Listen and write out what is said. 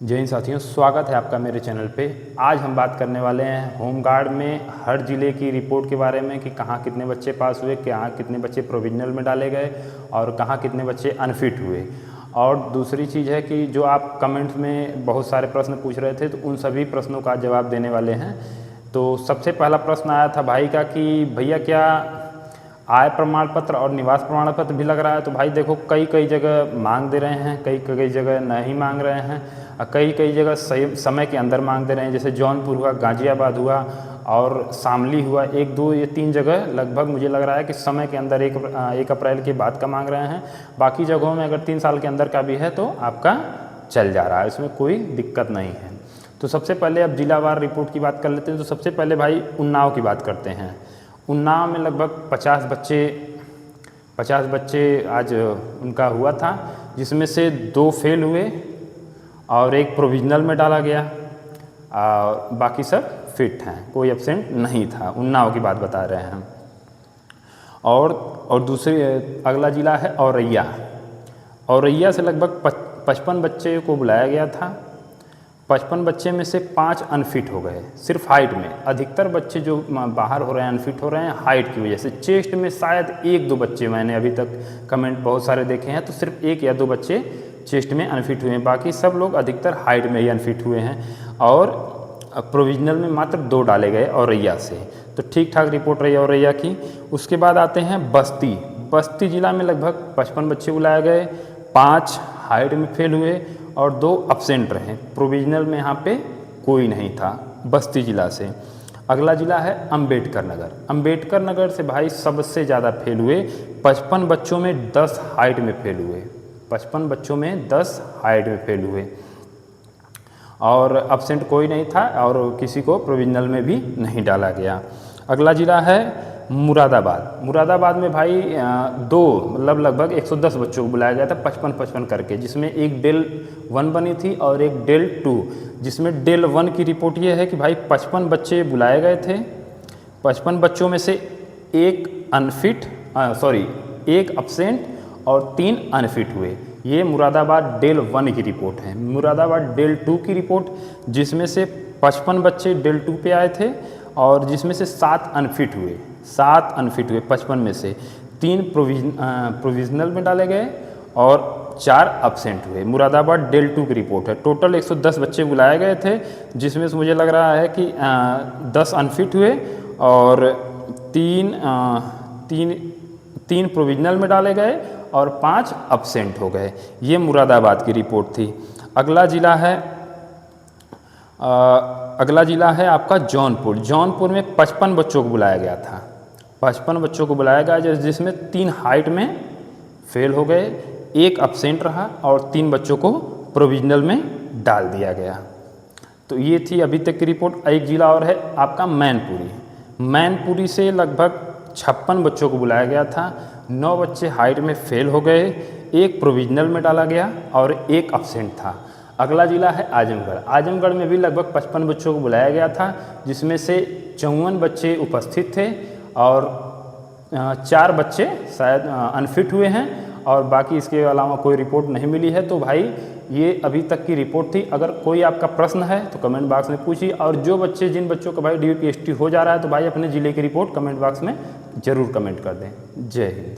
जय हिंद साथियों, स्वागत है आपका मेरे चैनल पे। आज हम बात करने वाले हैं होमगार्ड में हर ज़िले की रिपोर्ट के बारे में कि कहाँ कितने बच्चे पास हुए, कहाँ कितने बच्चे प्रोविजनल में डाले गए और कहाँ कितने बच्चे अनफिट हुए। और दूसरी चीज़ है कि जो आप कमेंट्स में बहुत सारे प्रश्न पूछ रहे थे, तो उन सभी प्रश्नों का जवाब देने वाले हैं। तो सबसे पहला प्रश्न आया था भाई का कि भैया क्या आय प्रमाण पत्र और निवास प्रमाण पत्र भी लग रहा है। तो भाई देखो, कई कई जगह मांग दे रहे हैं, कई कई जगह नहीं मांग रहे हैं और कई कई जगह सही समय के अंदर मांग दे रहे हैं। जैसे जौनपुर हुआ, गाजियाबाद हुआ और शामली हुआ, एक दो ये तीन जगह लगभग मुझे लग रहा है कि समय के अंदर 1 अप्रैल के बाद का मांग रहे हैं। बाकी जगहों में अगर 3 साल के अंदर का भी है तो आपका चल जा रहा है, इसमें कोई दिक्कत नहीं है। तो सबसे पहले अब जिलावार रिपोर्ट की बात कर लेते हैं। तो सबसे पहले भाई उन्नाव की बात करते हैं। उन्नाव में लगभग 50 बच्चे आज उनका हुआ था, जिसमें से 2 फेल हुए और 1 प्रोविजनल में डाला गया और बाकी सब फिट हैं, कोई एब्सेंट नहीं था। उन्नाव की बात बता रहे हैं। और दूसरी अगला जिला है औरैया। औरैया से लगभग 55 बच्चे को बुलाया गया था। 55 बच्चे में से 5 अनफिट हो गए, सिर्फ हाइट में। अधिकतर बच्चे जो बाहर हो रहे हैं, अनफिट हो रहे हैं हाइट की वजह से। चेस्ट में शायद 1-2 बच्चे, मैंने अभी तक कमेंट बहुत सारे देखे हैं, तो सिर्फ 1 या 2 बच्चे चेस्ट में अनफिट हुए हैं। बाकी सब लोग अधिकतर हाइट में ही अनफिट हुए हैं। और प्रोविजनल में मात्र 2 डाले गए औरैया से। तो ठीक ठाक रिपोर्ट रही औरैया की। उसके बाद आते हैं बस्ती जिला में लगभग 55 बच्चे बुलाए गए, 5 हाइट में फेल हुए और 2 अब्सेंट रहे। प्रोविजनल में यहाँ पे कोई नहीं था बस्ती जिला से। अगला जिला है अंबेडकर नगर। अंबेडकर नगर से भाई सबसे ज़्यादा फेल हुए। 55 बच्चों में 10 हाइट में फेल हुए। 55 बच्चों में 10 हाइट में फेल हुए और अब्सेंट कोई नहीं था और किसी को प्रोविजनल में भी नहीं डाला गया। अगला जिला है मुरादाबाद में भाई 2 मतलब लगभग 110 बच्चों को बुलाया गया था, 55-55 करके, जिसमें एक डेल 1 बनी थी और एक डेल 2। जिसमें डेल 1 की रिपोर्ट ये है कि भाई 55 बच्चे बुलाए गए थे। 55 बच्चों में से 1 अब्सेंट और 3 अनफिट हुए। ये मुरादाबाद डेल 1 की रिपोर्ट है। मुरादाबाद डेल 2 की रिपोर्ट, जिसमें से 55 बच्चे डेल 2 पे आए थे और जिसमें से 7 अनफिट हुए। 55 में से 3 प्रोविजनल में डाले गए और 4 अब्सेंट हुए। मुरादाबाद डेल 2 की रिपोर्ट है। टोटल 110 बच्चे बुलाए गए थे, जिसमें से मुझे लग रहा है कि 10 अनफिट हुए और 3 प्रोविजनल में डाले गए और 5 अब्सेंट हो गए। ये मुरादाबाद की रिपोर्ट थी। अगला जिला है आपका जौनपुर में 55 बच्चों को बुलाया गया था। 55 बच्चों को बुलाया गया, जिसमें 3 हाइट में फेल हो गए, 1 अब्सेंट रहा और 3 बच्चों को प्रोविजनल में डाल दिया गया। तो ये थी अभी तक की रिपोर्ट। एक जिला और है आपका मैनपुरी से लगभग 56 बच्चों को बुलाया गया था। 9 बच्चे हाइट में फेल हो गए, 1 प्रोविजनल में डाला गया और 1 अब्सेंट था। अगला जिला है आजमगढ़ में भी लगभग 55 बच्चों को बुलाया गया था, जिसमें से 54 बच्चे उपस्थित थे और 4 बच्चे शायद अनफिट हुए हैं और बाकी इसके अलावा कोई रिपोर्ट नहीं मिली है। तो भाई ये अभी तक की रिपोर्ट थी। अगर कोई आपका प्रश्न है तो कमेंट बॉक्स में पूछिए। और जिन बच्चों का भाई DPST हो जा रहा है, तो भाई अपने ज़िले की रिपोर्ट कमेंट बॉक्स में ज़रूर कमेंट कर दें। जय हिंद।